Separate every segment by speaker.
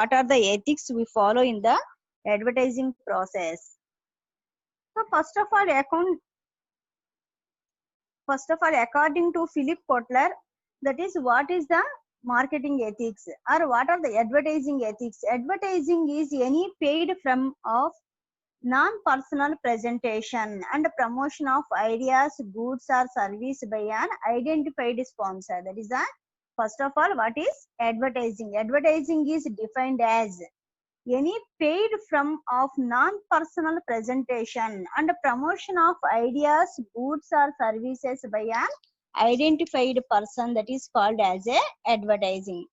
Speaker 1: what are the ethics we follow in the advertising process. So first of all, according to Philip Kotler, that is what is the marketing ethics or what are the advertising ethics. Advertising is any paid from of non-personal presentation and promotion of ideas, goods or service by an identified sponsor. That is the first of all, what is advertising? Advertising is defined as any paid from of non-personal presentation and promotion of ideas, goods or services by an identified person, that is called as a advertising.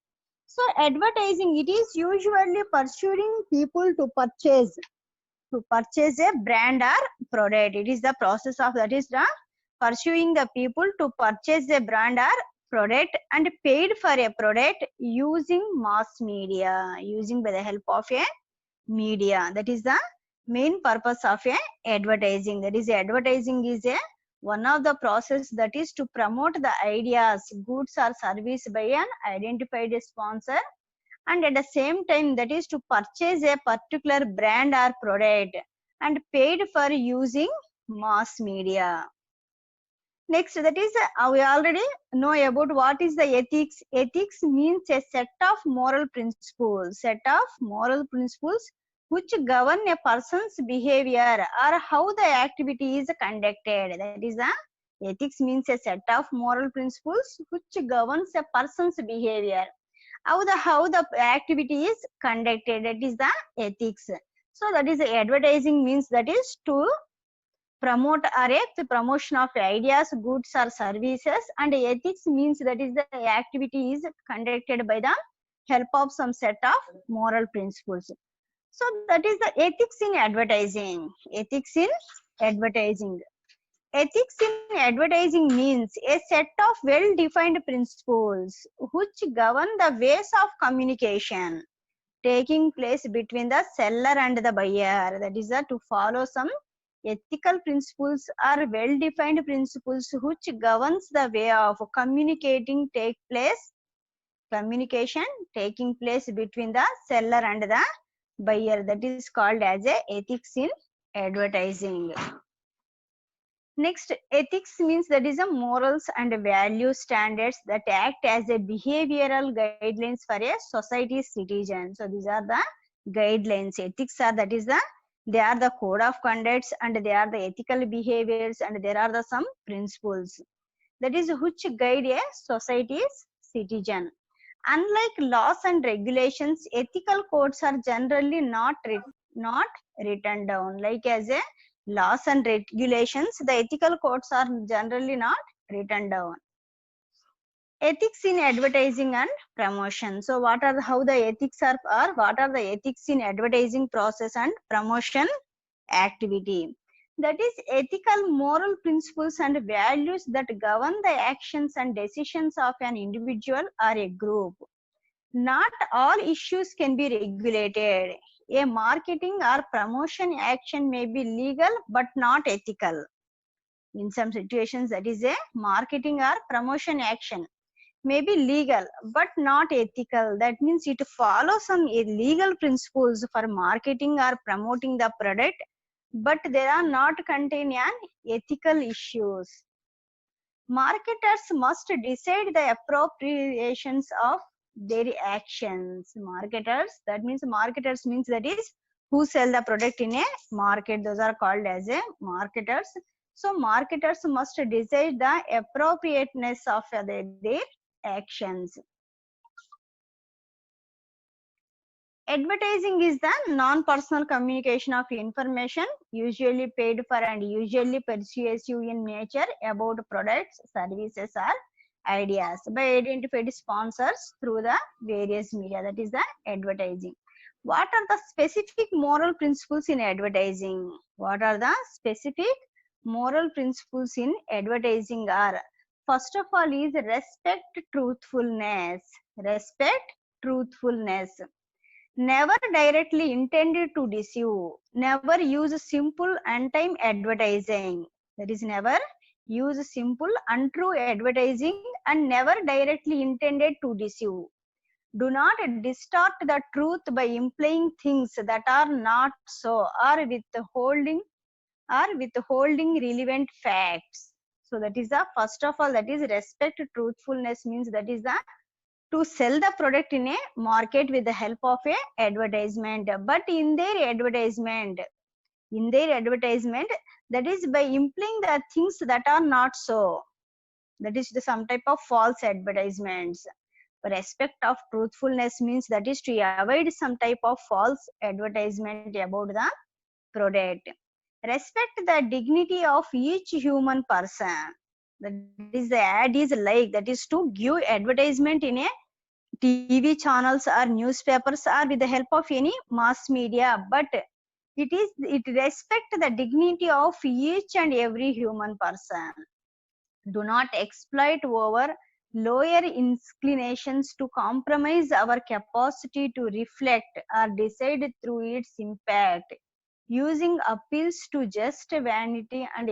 Speaker 1: So advertising, it is usually pursuing people to purchase a brand or product. It is the process of, that is the pursuing the people to purchase a brand or product and paid for a product using mass media, using by the help of a media. That is the main purpose of a advertising. That is, advertising is a one of the process that is to promote the ideas, goods or service by an identified sponsor, and at the same time that is to purchase a particular brand or product and paid for using mass media. Next, that is we already know about what is the ethics. Ethics means a set of moral principles, which govern a person's behavior or how the activity is conducted. That is the ethics means a set of moral principles which governs a person's behavior, how the activity is conducted. That is the ethics. So that is the advertising means that is to promote or the promotion of ideas, goods or services, and ethics means that is the activity is conducted by the help of some set of moral principles. So that is the ethics in advertising. Ethics in advertising. Ethics in advertising means a set of well-defined principles which govern the ways of communication taking place between the seller and the buyer. That is to follow some ethical principles or well-defined principles which governs the way of communication taking place between the seller and the buyer. That is called as a ethics in advertising. Next, ethics means that is a morals and value standards that act as a behavioral guidelines for a society's citizen. So these are the guidelines. Ethics are that is the they are the code of conducts and they are the ethical behaviors and there are the some principles that is which guide a society's citizen. Unlike laws and regulations, ethical codes are generally not written down. Like as a laws and regulations, the ethical codes are generally not written down. Ethics in advertising and promotion. So what are how the ethics are, or what are the ethics in advertising process and promotion activity? That is ethical moral principles and values that govern the actions and decisions of an individual or a group. Not all issues can be regulated. A marketing or promotion action may be legal but not ethical. In some situations, that is a marketing or promotion action may be legal but not ethical. That means it follows some legal principles for marketing or promoting the product, but they are not contain an ethical issues. Marketers must decide the appropriations of their actions. Marketers means that is who sell the product in a market. Those are called as a marketers. So marketers must decide the appropriateness of their actions. Advertising is the non-personal communication of information, usually paid for and usually persuasive in nature about products, services or ideas by identified sponsors through the various media. That is the advertising. What are the specific moral principles in advertising? What are the specific moral principles in advertising are? First of all is respect truthfulness. Respect truthfulness. Never directly intended to deceive. Never use simple untimed advertising. That is, never use simple untrue advertising and never directly intended to deceive. Do not distort the truth by implying things that are not so, or withholding relevant facts. So that is the first of all, that is respect truthfulness means that is the to sell the product in a market with the help of a advertisement. But in their advertisement, that is by implying the things that are not so. That is some type of false advertisements. Respect of truthfulness means that is to avoid some type of false advertisement about the product. Respect the dignity of each human person. That is the ad is like that is to give advertisement in a TV channels or newspapers or with the help of any mass media, but it respect the dignity of each and every human person. Do not exploit our lower inclinations to compromise our capacity to reflect or decide through its impact, using appeals to just vanity and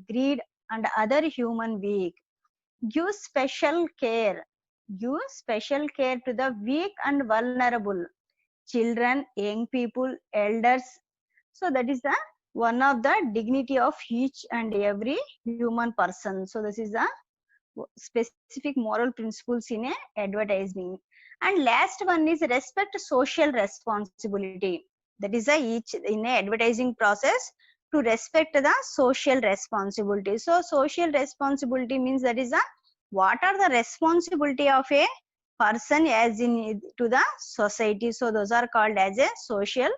Speaker 1: greed and other human weak. Give special care. Give special care to the weak and vulnerable, children, young people, elders. So that is the one of the dignity of each and every human person. So this is the specific moral principles in a advertising. And last one is respect social responsibility. That is a each in a advertising process to respect the social responsibility. So social responsibility means that is a what are the responsibility of a person as in to the society. So those are called as a social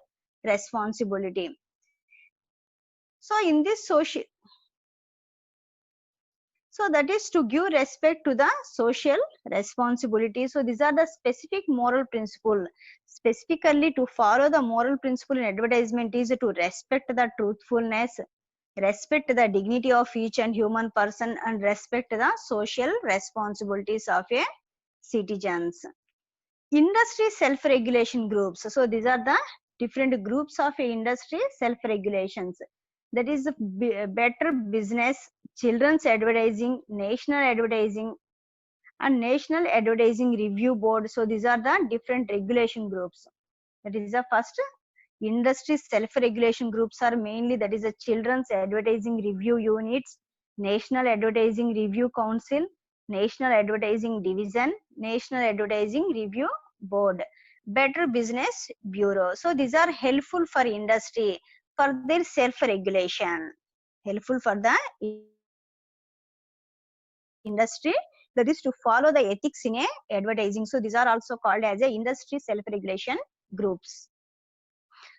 Speaker 1: responsibility. So in this social, so that is to give respect to the social responsibility. So these are the specific moral principle. Specifically to follow the moral principle in advertisement is to respect the truthfulness, respect the dignity of each and human person, and respect the social responsibilities of a citizens. Industry self-regulation groups. So these are the different groups of industry self-regulations. That is better business, children's advertising, national advertising, and national advertising review board. So these are the different regulation groups. That is the first. Industry self-regulation groups are mainly that is a children's advertising review units, national advertising review council, national advertising division, national advertising review board, better business bureau. So these are helpful for industry for their self-regulation, helpful for the industry, that is to follow the ethics in a advertising. So these are also called as a industry self-regulation groups.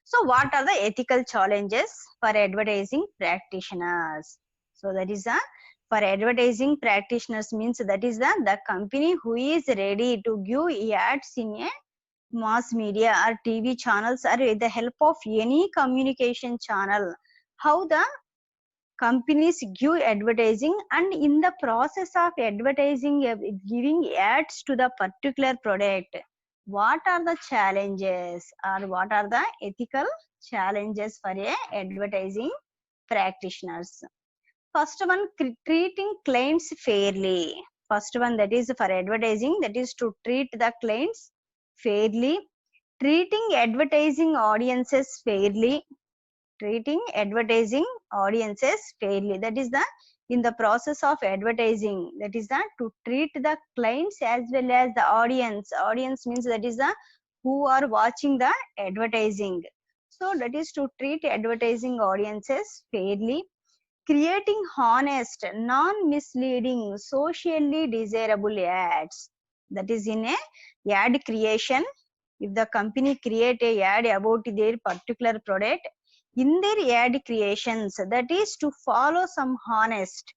Speaker 1: So what are the ethical challenges for advertising practitioners? So that is for advertising practitioners means that is the company who is ready to give ads in a mass media or TV channels or with the help of any communication channel. How the companies give advertising, and in the process of advertising giving ads to the particular product, what are the challenges or what are the ethical challenges for a advertising practitioners? First one, treating clients fairly. First one, that is for advertising, that is to treat the clients fairly, treating advertising audiences fairly, treating advertising audiences fairly. That is the in the process of advertising, that is the to treat the clients as well as the audience. Audience means that is the who are watching the advertising. So that is to treat advertising audiences fairly, creating honest, non-misleading, socially desirable ads. That is in a ad creation. If the company create a ad about their particular product, in their ad creations, that is to follow some honest,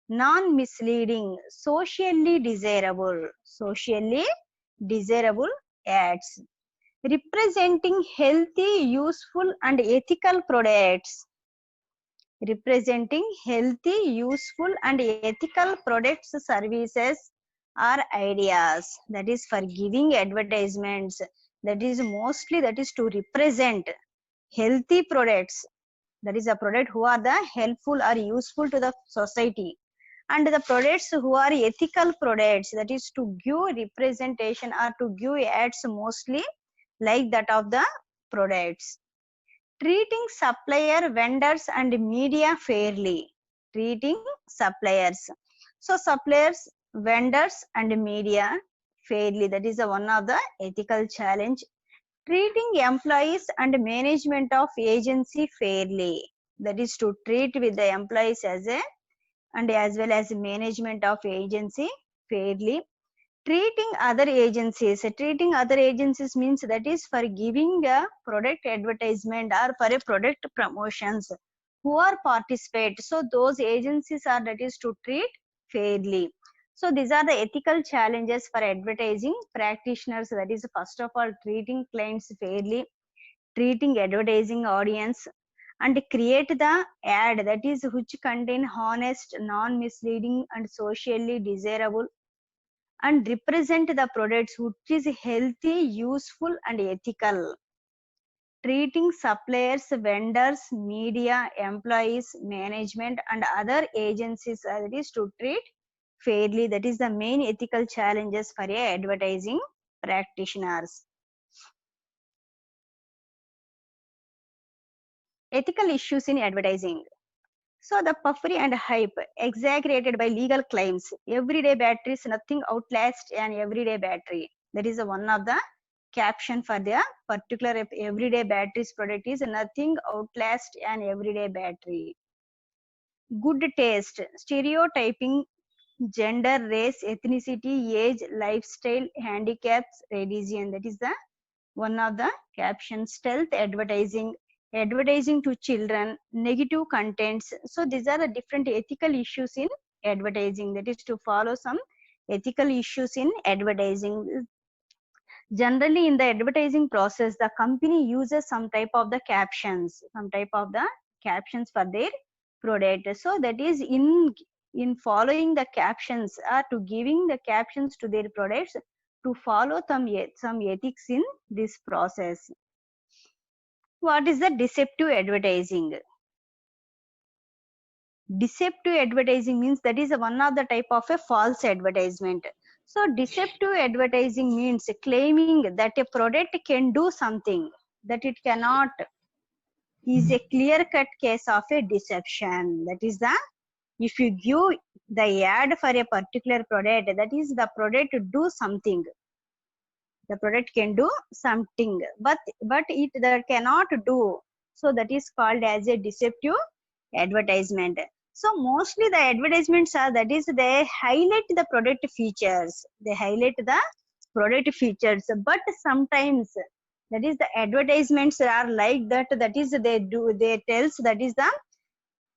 Speaker 1: non-misleading, socially desirable ads, representing healthy, useful, and ethical products. Representing healthy, useful, and ethical products, services, or ideas. That is for giving advertisements. That is mostly that is to represent healthy products. That is a product who are the helpful or useful to the society, and the products who are ethical products, that is to give representation or to give ads mostly like that of the products. Treating supplier, vendors and media fairly. Treating suppliers. So suppliers, vendors and media fairly, that is one of the ethical challenge. Treating employees and management of agency fairly, that is to treat with the employees as a and as well as management of agency fairly. Treating other agencies, treating other agencies means that is for giving a product advertisement or for a product promotions who are participate, so those agencies are that is to treat fairly. So these are the ethical challenges for advertising practitioners, that is first of all treating clients fairly, treating advertising audience, and create the ad that is which contain honest, non misleading and socially desirable, and represent the products which is healthy, useful and ethical. Treating suppliers, vendors, media, employees, management and other agencies, that is to treat fairly, that is the main ethical challenges for a advertising practitioners. Ethical issues in advertising. So the puffery and hype exaggerated by legal claims. Everyday batteries nothing outlast an everyday battery. That is one of the caption for the particular everyday batteries product is nothing outlast an everyday battery. Good taste, stereotyping gender, race, ethnicity, age, lifestyle, handicaps, religion. That is the one of the captions. Stealth advertising, advertising to children, negative contents. So these are the different ethical issues in advertising, that is to follow some ethical issues in advertising. Generally in the advertising process, the company uses some type of the captions, for their product. So that is in following the captions or to giving the captions to their products, to follow some ethics in this process. What is the deceptive advertising? Deceptive advertising means that is one of the type of a false advertisement. So deceptive advertising means claiming that a product can do something that it cannot, is a clear cut case of a deception. That is the, if you give the ad for a particular product, that is the product do something, the product can do something, but it that cannot do, so that is called as a deceptive advertisement. So mostly the advertisements are, that is they highlight the product features, but sometimes that is the advertisements are like that, that is they tells that is the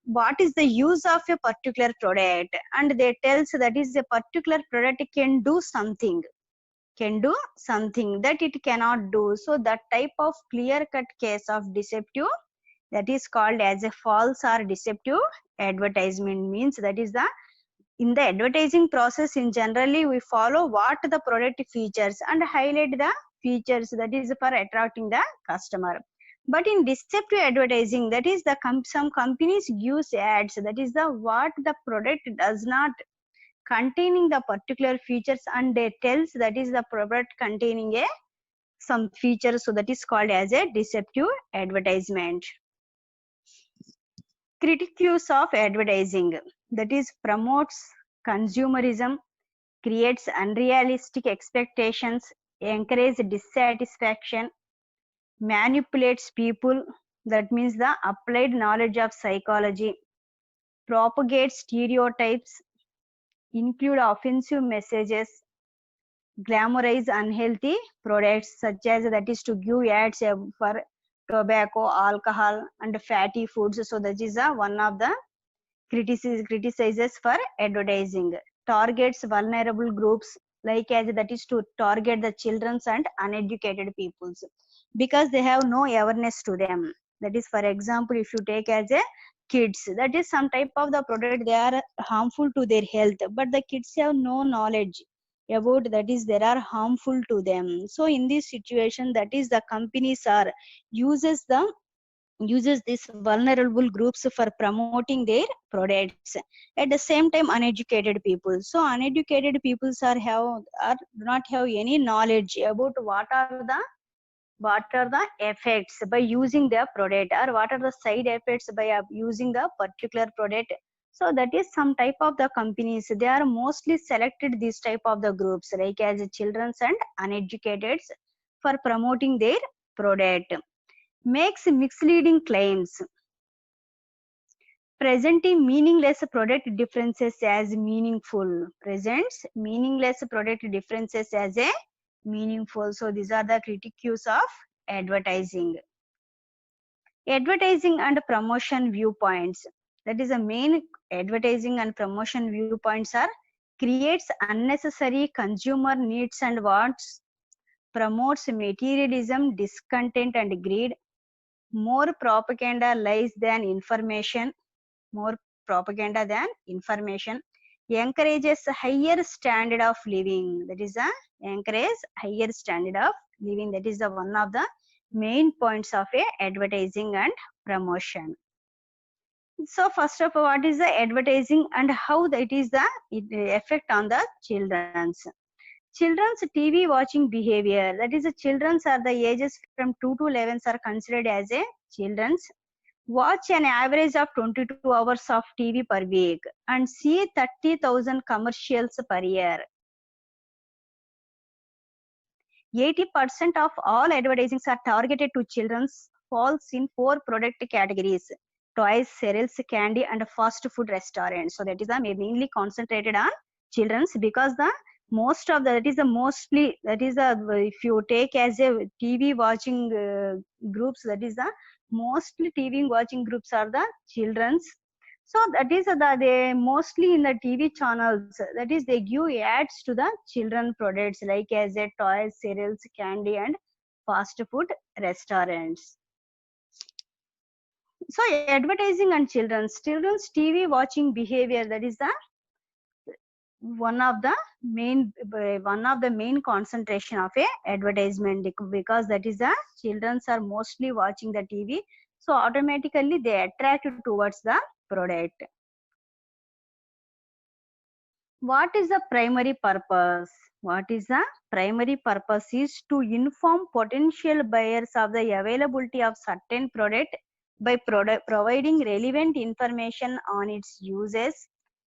Speaker 1: what is the use of a particular product, and they tells that is a particular product can do something, that it cannot do. So that type of clear cut case of deceptive, that is called as a false or deceptive advertisement. Means that is the, in the advertising process in generally we follow what the product features and highlight the features, that is for attracting the customer. But in deceptive advertising, that is the some companies use ads, that is the what the product does not containing the particular features, and they tells that is the product containing a some features, so that is called as a deceptive advertisement. Critiques of advertising, that is promotes consumerism, creates unrealistic expectations, encourages dissatisfaction, manipulates people, that means the applied knowledge of psychology, propagates stereotypes, include offensive messages, glamorize unhealthy products, such as that is to give ads for tobacco, alcohol and fatty foods. So that is one of the criticizes for advertising. Targets vulnerable groups, like as that is to target the children and uneducated peoples, because they have no awareness to them. That is, for example, if you take as a kids, that is some type of the product they are harmful to their health, but the kids have no knowledge about that is there are harmful to them. So in this situation, that is the companies are uses the uses these vulnerable groups for promoting their products. At the same time, uneducated people. So uneducated people do not have any knowledge about what are the effects by using the product, or what are the side effects by using the particular product. So that is some type of the companies, they are mostly selected this type of the groups like as children and uneducated for promoting their product. Makes misleading claims, presenting meaningless product differences as meaningful, presents meaningless product differences as a meaningful. So these are the critiques of advertising. Advertising and promotion viewpoints, that is the main advertising and promotion viewpoints are: creates unnecessary consumer needs and wants, promotes materialism, discontent and greed, more propaganda lies than information, more propaganda than information, encourages a higher standard of living, that is a encourage higher standard of living. That is the one of the main points of a advertising and promotion. So first of all, what is the advertising and how that is the effect on the children's TV watching behavior, that is the children's are the ages from 2 to 11 are considered as a children's, watch an average of 22 hours of TV per week and see 30,000 commercials per year. 80% of all advertisings are targeted to children's, falls in 4 product categories: toys, cereals, candy and fast food restaurants. So that is the mainly concentrated on children's, because the most of the, that is the mostly, that is the, if you take as a TV watching groups, that is the mostly TV watching groups are the children's. So that is the, they mostly in the TV channels, that is they give ads to the children products like as a toys, cereals, candy and fast food restaurants. So advertising and children's TV watching behavior, that is the one of the main concentration of a advertisement, because that is the children's are mostly watching the TV, so automatically they attract towards the product. What is the primary purpose? What is the primary purpose is to inform potential buyers of the availability of certain product by providing relevant information on its uses,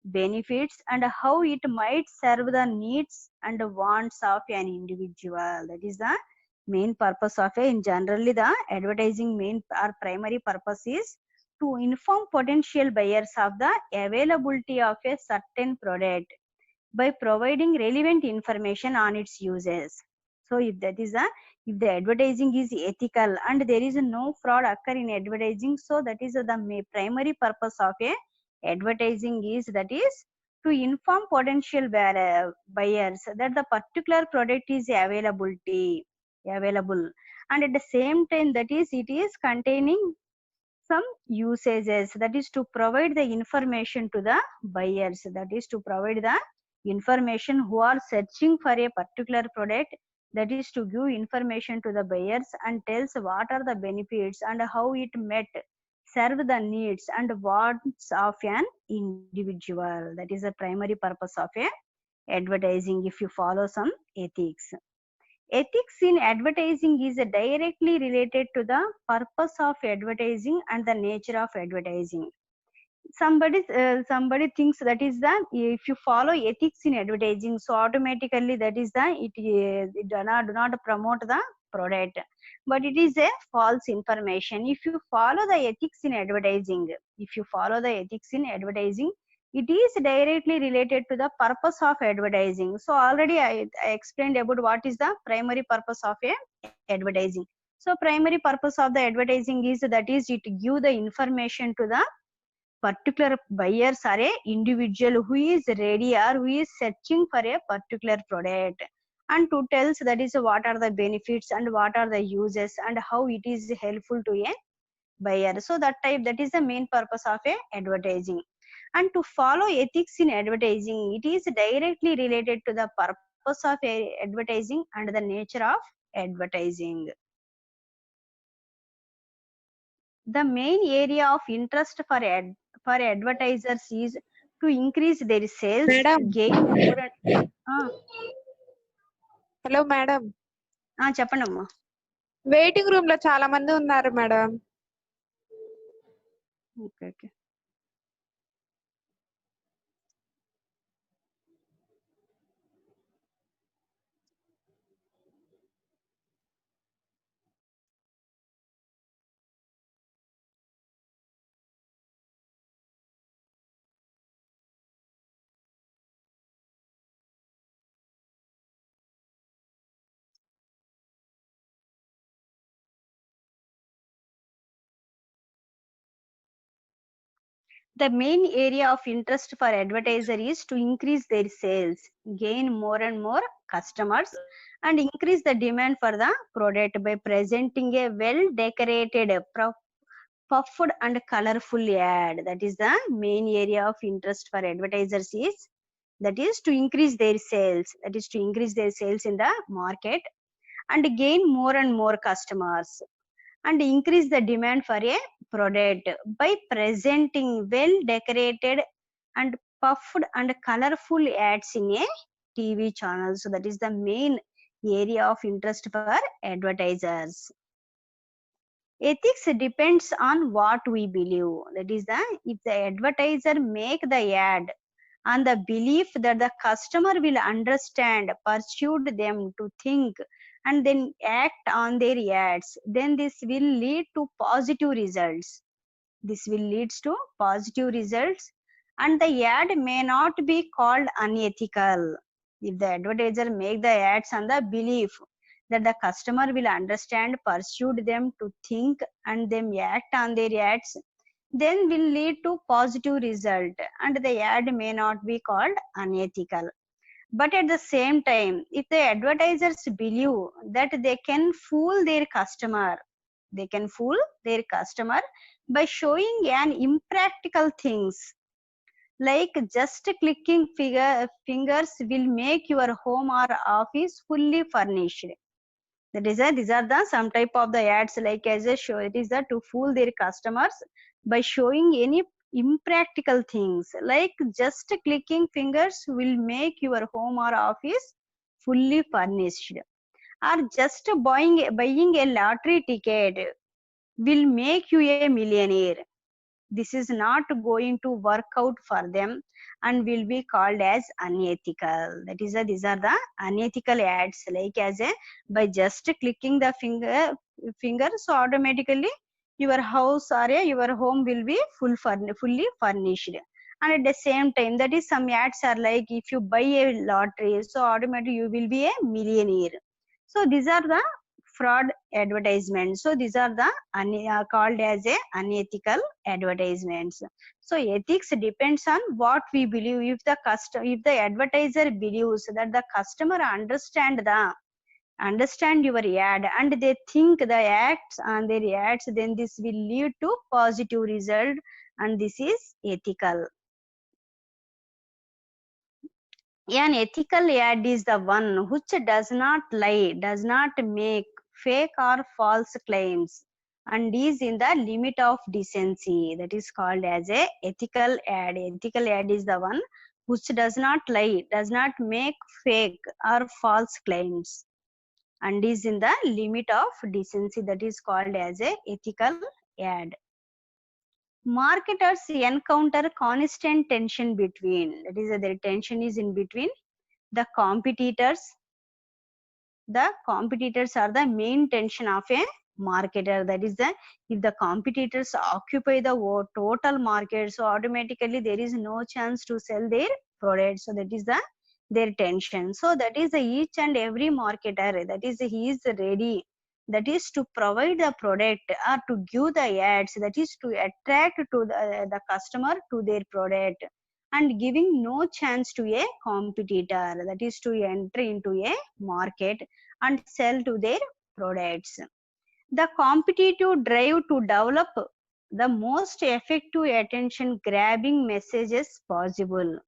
Speaker 1: benefits and how it might serve the needs and wants of an individual. That is the main purpose of a, in generally the advertising main or primary purpose is to inform potential buyers of the availability of a certain product by providing relevant information on its uses. So if that is a, if the advertising is ethical and there is no fraud occur in advertising, so that is the primary purpose of a advertising is, that is to inform potential buyers that the particular product is available, and at the same time that is it is containing some usages, that is to provide the information to the buyers, that is to provide the information who are searching for a particular product, that is to give information to the buyers and tells what are the benefits and how it met serve the needs and wants of an individual. That is the primary purpose of a advertising if you follow some ethics. Ethics in advertising is directly related to the purpose of advertising and the nature of advertising. Somebody thinks that is the, if you follow ethics in advertising, so automatically that is the it do not promote the product, but it is a false information. If you follow the ethics in advertising, if you follow the ethics in advertising, it is directly related to the purpose of advertising. So already I explained about what is the primary purpose of a advertising. So primary purpose of the advertising is, that is it give the information to the particular buyers or a individual who is ready or who is searching for a particular product, and to tells that is what are the benefits and what are the uses and how it is helpful to a buyer. So that type, that is the main purpose of a advertising. And to follow ethics in advertising, it is directly related to the purpose of a advertising and the nature of advertising. The main area of interest for advertisers is to increase their sales,
Speaker 2: madam
Speaker 1: gain more and
Speaker 2: hello madam
Speaker 1: చెప్పండి అమ్మా.
Speaker 2: Waiting room లో చాలా మంది ఉన్నారు madam.
Speaker 1: Okay okay. The main area of interest for advertiser is to increase their sales, gain more and more customers, and increase the demand for the product by presenting a well decorated, puffed and colorful ad. That is the main area of interest for advertisers is, that is to increase their sales, that is to increase their sales in the market and gain more and more customers and increase the demand for a product by presenting well decorated and puffed and colorful ads in a TV channel. So that is the main area of interest for advertisers. Ethics depends on what we believe. That is the, if the advertiser make the ad on the belief that the customer will understand, persuade them to think and then act on their ads, then this will lead to positive results. This will leads to positive results and the ad may not be called unethical. If the advertiser make the ads on the belief that the customer will understand, persuade them to think and then act on their ads, then will lead to positive result and the ad may not be called unethical. But at the same time, if the advertisers believe that they can fool their customer, they can fool their customer by showing an impractical things like just clicking fingers will make your home or office fully furnished. That is these are the some type of the ads like as a show. It is that to fool their customers by showing any impractical things like just clicking fingers will make your home or office fully furnished, or just buying a lottery ticket will make you a millionaire. This is not going to work out for them and will be called as unethical. That is these are the unethical ads like as a by just clicking the finger so automatically your house or your home will be fully furnished. And at the same time, that is some ads are like if you buy a lottery so automatically you will be a millionaire. So these are the fraud advertisements. So these are the called as a unethical advertisements. So ethics depends on what we believe. If the advertiser believes that the customer understand your ad and they think the acts on their ads, then this will lead to positive result and this is ethical. An ethical ad is the one which does not lie, does not make fake or false claims, and is in the limit of decency. That is called as a ethical ad. Ethical ad is the one which does not lie, does not make fake or false claims, and is in the limit of decency. That is called as a ethical ad. Marketers encounter constant tension between, that is the tension is in between the competitors. The competitors are the main tension of a marketer. That is the, if the competitors occupy the total market, so automatically there is no chance to sell their products. So that is the their tension. So that is the each and every marketer, that is he is ready, that is to provide the product or to give the ads, that is to attract to the customer to their product and giving no chance to a competitor, that is to enter into a market and sell to their products. The competitive drive to develop the most effective attention grabbing messages possible.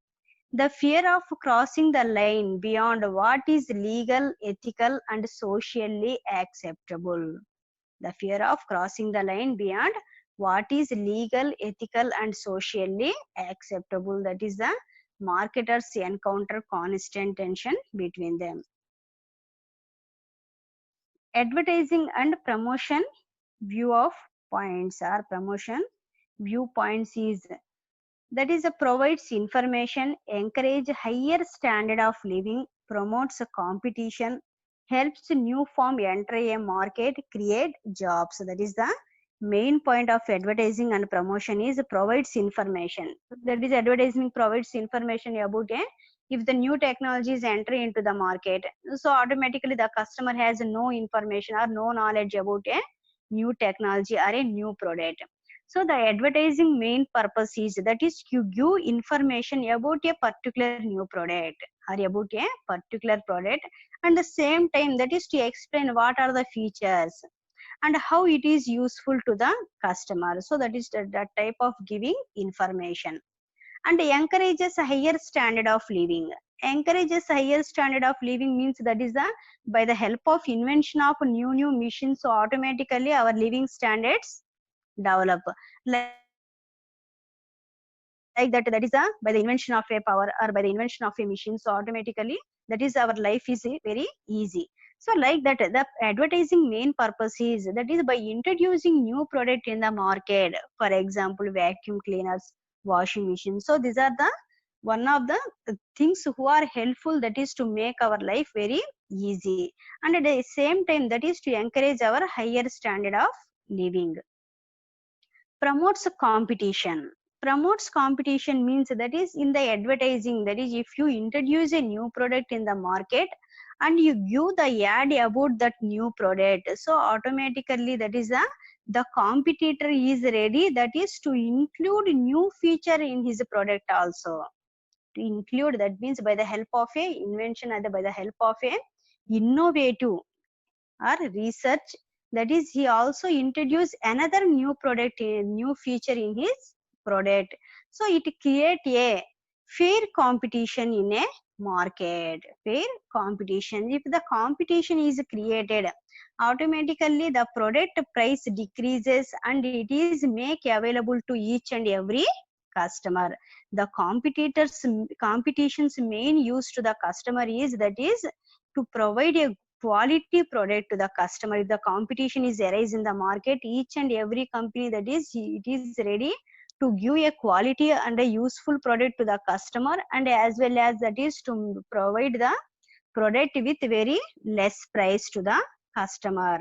Speaker 1: The fear of crossing the line beyond what is legal, ethical, and socially acceptable. The fear of crossing the line beyond what is legal, ethical, and socially acceptable. That is the marketers encounter constant tension between them. Advertising and promotion view of points or promotion viewpoints is that is provides information, encourage higher standard of living, promotes competition, helps new firm enter a market, create jobs. That is the main point of advertising and promotion is provides information. That is advertising provides information about a if the new technologies enter into the market, so automatically the customer has no information or no knowledge about a new technology or a new product. So the advertising main purpose is that is to give information about a particular new product or about a particular product, and the same time that is to explain what are the features and how it is useful to the customer. So that is that type of giving information. And encourages a higher standard of living. Encourages higher standard of living means that is the by the help of invention of new machines, so automatically our living standards develop. Like that is a by the invention of a power or by the invention of a machine, so automatically that is our life is very easy. So like that the advertising main purpose is that is by introducing new product in the market, for example vacuum cleaners, washing machines. So these are the one of the things who are helpful, that is to make our life very easy, and at the same time that is to encourage our higher standard of living. Promotes competition. Promotes competition means that is in the advertising, that is if you introduce a new product in the market and you give the ad about that new product, so automatically that is the competitor is ready, that is to include new feature in his product also. To include, that means by the help of a invention or by the help of a innovative or research, that is he also introduced another new product, a new feature in his product. So it create a fair competition in a market. Fair competition, if the competition is created, automatically the product price decreases and it is make available to each and every customer. The competition's main use to the customer is that is to provide a quality product to the customer. If the competition is arise in the market, each and every company that is it is ready to give a quality and a useful product to the customer, and as well as that is to provide the product with very less price to the customer.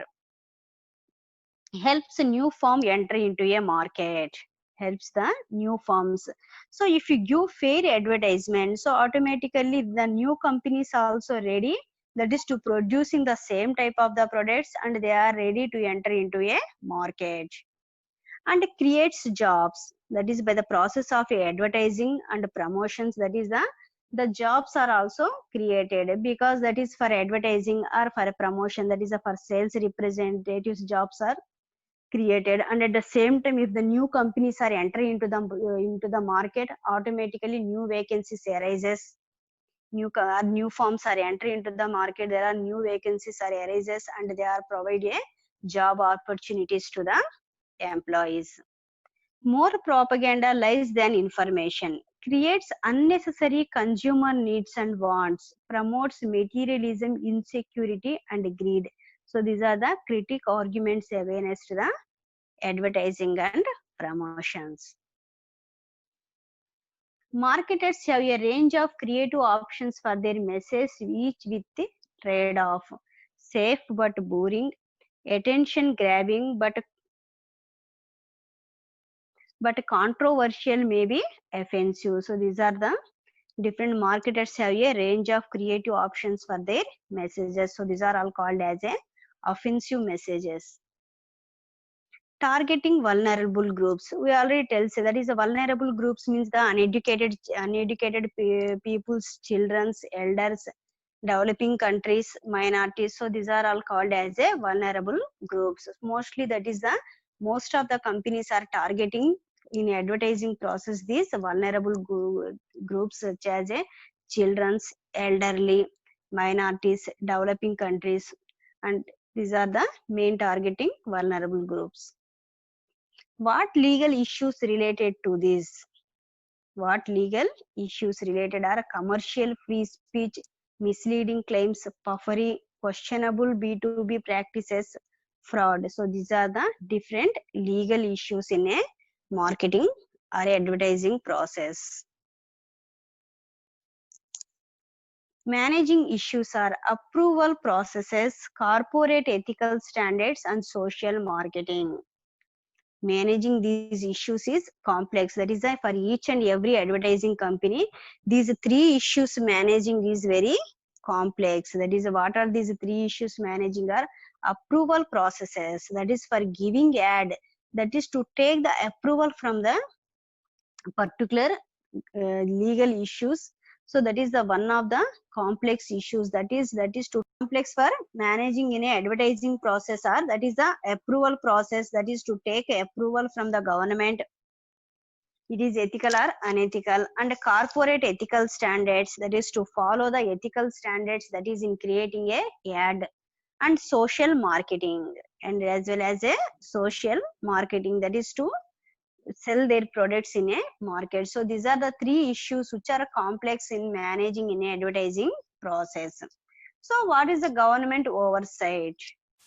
Speaker 1: Helps a new firm enter into a market. Helps the new firms. So if you give fair advertisement, so automatically the new companies are also ready, that is to producing the same type of the products, and they are ready to enter into a market. And creates jobs, that is by the process of advertising and promotions, that is the jobs are also created, because that is for advertising or for promotion, that is for sales representatives jobs are created. And at the same time if the new companies are entering into the market, automatically new vacancies arises. New firms are entering into the market, there are new vacancies are arises, and they are provide a job opportunities to the employees. More propaganda lies than information. Creates unnecessary consumer needs and wants. Promotes materialism, insecurity, and greed. So these are the critic arguments against the advertising and promotions. Marketers have a range of creative options for their message, each with the trade-off. Safe but boring, attention grabbing but controversial, may be offensive. So these are the different marketers have a range of creative options for their messages. So these are all called as a offensive messages. Targeting vulnerable groups, we already tell say that is a vulnerable groups means the uneducated people's, children's, elders, developing countries, minorities. So these are all called as a vulnerable groups. Mostly that is the most of the companies are targeting in advertising process these vulnerable groups such as a children's, elderly, minorities, developing countries, and these are the main targeting vulnerable groups. What legal issues related to this? What legal issues related are commercial free speech, misleading claims, puffery, questionable B2B practices, fraud. So these are the different legal issues in a marketing or advertising process. Managing issues are approval processes, corporate ethical standards, and social marketing. Managing these issues is complex. That is why for each and every advertising company, these three issues managing is very complex. That is, what are these three issues managing are approval processes. That is for giving ad. That is to take the approval from the particular legal issues. So that is the one of the complex issues. That is to complex for managing in a advertising process, or that is the approval process. That is to take approval from the government. It is ethical or unethical. And corporate ethical standards, that is to follow the ethical standards, that is in creating a ad. And social marketing, and as well as a social marketing, that is to sell their products in a market. So these are the three issues which are complex in managing in a advertising process. So what is the government oversight?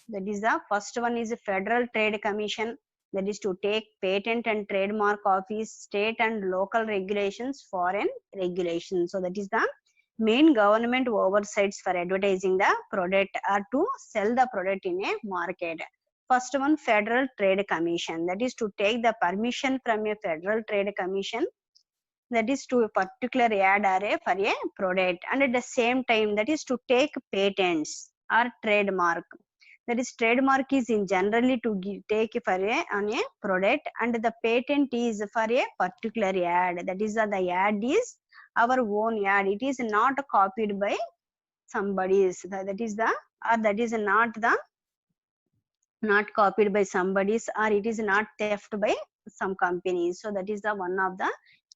Speaker 1: That is the first one is Federal Trade Commission, that is to take patent and trademark office, state and local regulations, foreign regulations. So that is the main government oversights for advertising the product or to sell the product in a market. First one, Federal Trade Commission, that is to take the permission from a Federal Trade Commission, that is to a particular ad or for a product. And at the same time, that is to take patents or trademark. That is, trademark is in generally to take for on a product, and the patent is for a particular ad. That is the ad is our own ad. It is not copied by somebody's. That is the, or that is not copied by somebody's, or it is not theft by some companies. So that is the one of the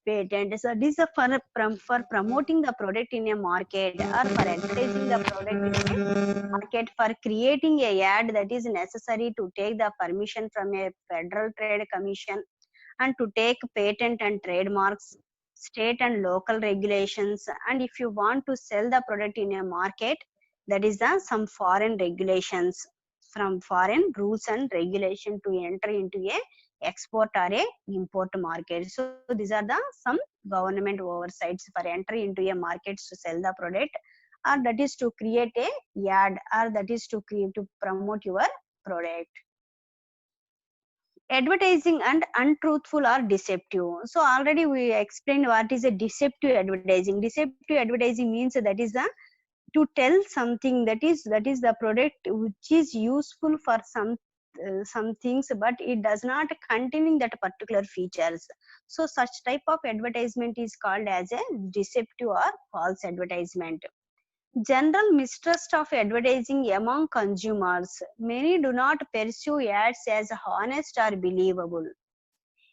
Speaker 1: patent. So this is for promoting the product in a market, or for advertising the product in a market, for creating a ad, that is necessary to take the permission from a Federal Trade Commission, and to take patent and trademarks, state and local regulations. And if you want to sell the product in a market, that is the some foreign regulations, from foreign rules and regulation to enter into a export or a import market. So these are the some government oversights for entry into a market to sell the product, or that is to create a ad, or that is to promote your product. Advertising and untruthful or deceptive. So already we explained what is a deceptive advertising. Deceptive advertising means that is the to tell something, that is the product which is useful for some things, but it does not containing that particular features. So such type of advertisement is called as a deceptive or false advertisement. General mistrust of advertising among consumers. Many do not pursue ads as honest or believable.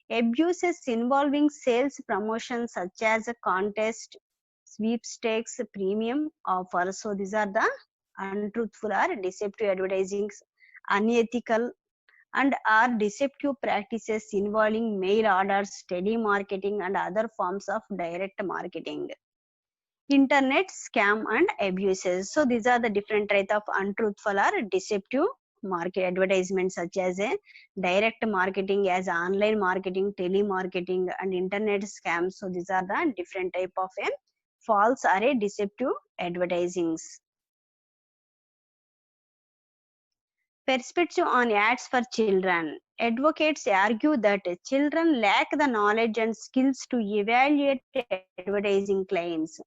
Speaker 1: Abuses involving sales promotions such as a contest, sweepstakes, premium offers. So these are the untruthful or deceptive advertising, unethical and are deceptive practices involving mail orders, telemarketing, and other forms of direct marketing. Internet scam and abuses. So these are the different types of untruthful or deceptive market advertisements, such as a direct marketing, as online marketing, telemarketing, and internet scams. So these are the different type of a false or a deceptive advertisings. Perspective on ads for children. Advocates argue that children lack the knowledge and skills to evaluate advertising claims,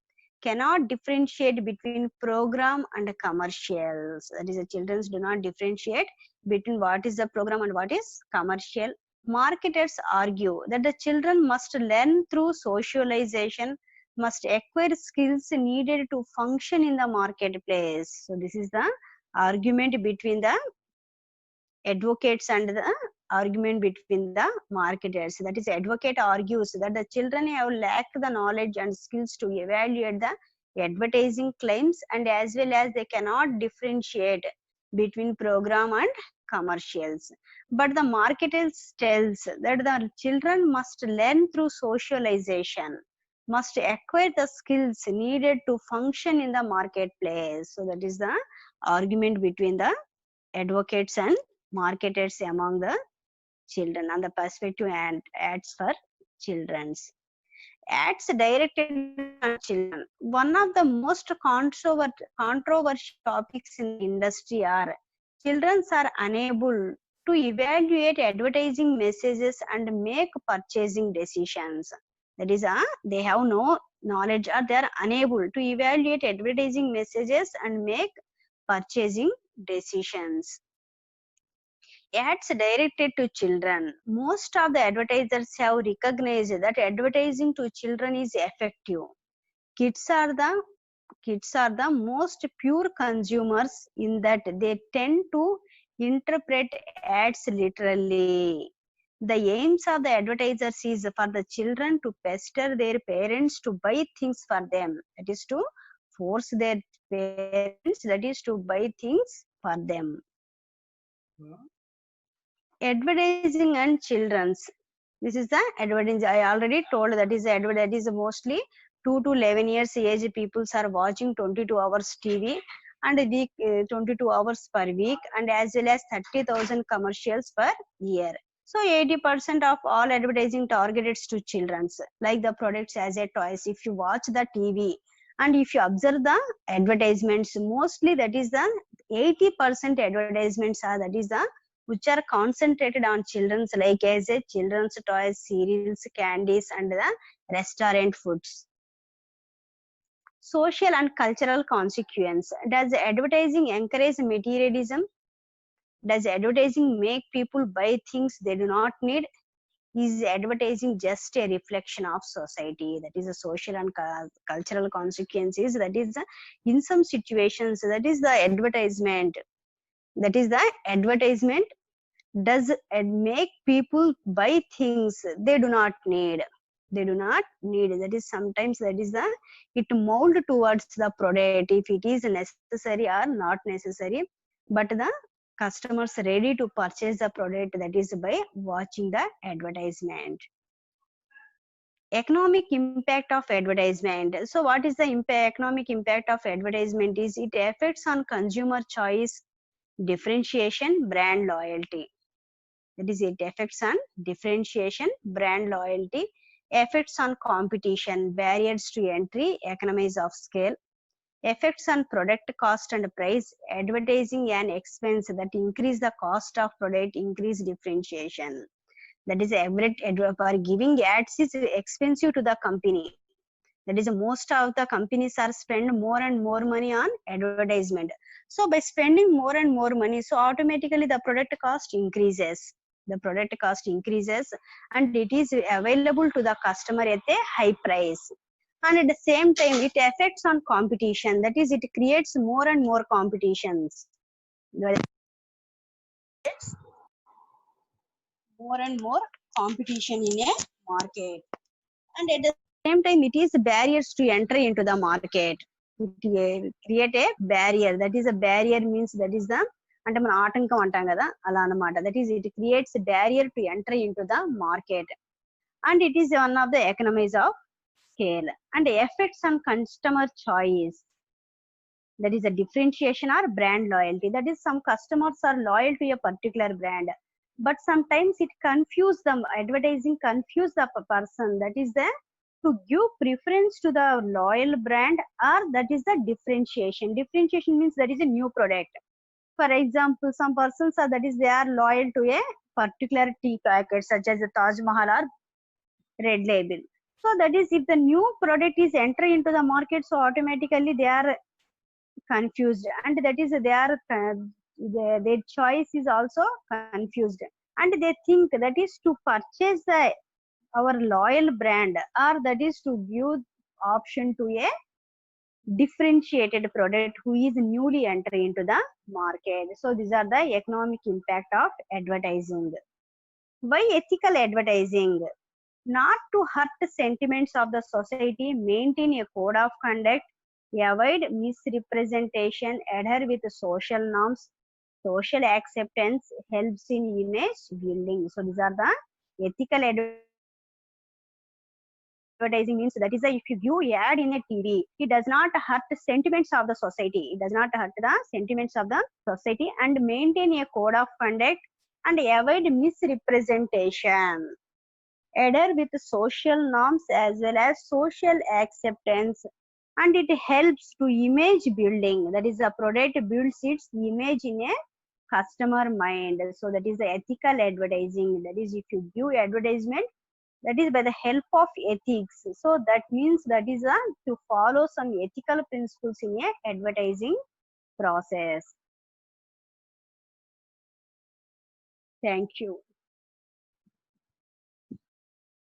Speaker 1: cannot differentiate between program and commercials. That is, the children do not differentiate between what is the program and what is commercial. Marketers argue that the children must learn through socialization, must acquire skills needed to function in the marketplace. So this is the argument between the advocates and the argument between the marketers. That is, advocate argues that the children have lacked the knowledge and skills to evaluate the advertising claims, and as well as they cannot differentiate between program and commercials. But the marketers tells that the children must learn through socialization, must acquire the skills needed to function in the marketplace. So that is the argument between the advocates and marketers among the children and the perspective and ads for children's. Ads directed at children. One of the most controversial topics in the industry are children are unable to evaluate advertising messages and make purchasing decisions. That is, they have no knowledge or they are unable to evaluate advertising messages and make purchasing decisions. Ads directed to children. Most of the advertisers have recognized that advertising to children is effective. Kids are the most pure consumers in that they tend to interpret ads literally. The aims of the advertisers is for the children to pester their parents to buy things for them. That is to force their parents, that is to buy things for them. Advertising and children's. This is the advertising. I already told that is that is mostly 2 to 11 years age people are watching 22 hours TV and week 22 hours per week and as well as 30,000 commercials per year. So 80% of all advertising targeted to children's, like the products as a toys. If you watch the TV and if you observe the advertisements, mostly that is the 80% advertisements are that is the which are concentrated on children's, like as a children's toys, cereals, candies, and the restaurant foods. Social and cultural consequence. Does advertising encourage materialism? Does advertising make people buy things they do not need? Is advertising just a reflection of society? That is a social and cultural consequences. That is in some situations, that is the advertisement. That is the advertisement does make people buy things they do not need. That is sometimes that is the it mold towards the product if it is necessary or not necessary, but the customers ready to purchase the product, that is by watching the advertisement. Economic impact of advertisement. So what is the economic impact of advertisement? Is it affects on consumer choice, differentiation, brand loyalty. That is, it affects on differentiation, brand loyalty, effects on competition, barriers to entry, economies of scale, effects on product cost and price, advertising and expense that increase the cost of product, increase differentiation. That is, for giving ads is expensive to the company. That is, most of the companies are spend more and more money on advertisement. So by spending more and more money, so automatically the product cost increases. The product cost increases and it is available to the customer at a high price. And at the same time, it affects on competition. That is, it creates more and more competitions. More and more competition in a market. And at the same time, it is barriers to entry into the market. It create a barrier. That is, a barrier means that is the అంటే మన ఆటంకం అంటాం కదా అలా అన్నమాట. That is it creates barrier to enter in to the market and it is one of the economies of scale and effects on customer choice. That is a differentiation or brand loyalty. That is, some customers are loyal to a particular brand, but sometimes it confuse them. Advertising confuse the person. That is the to give preference to the loyal brand, or that is the differentiation. Differentiation means that is a new product. For example, some persons are that is they are loyal to a particular tea packet such as a Taj Mahal or Red Label. So that is, if the new product is entering into the market, so automatically they are confused, and that is they are their choice is also confused, and they think that is to purchase our loyal brand, or that is to give option to a differentiated product who is newly entering into the market. So these are the economic impact of advertising. Why ethical advertising? Not to hurt sentiments of the society, maintain a code of conduct, avoid misrepresentation, adhere with social norms, social acceptance helps in image building. So these are the ethical advertising means that is if you view ad in a TV, it does not hurt the sentiments of the society. It does not hurt the sentiments of the society and maintain a code of conduct and avoid misrepresentation. Adhere with social norms as well as social acceptance, and it helps to image building. That is, the product builds its image in a customer mind. So that is the ethical advertising. That is, if you give advertisement, that is by the help of ethics. So that means that is to follow some ethical principles in a advertising process. Thank you.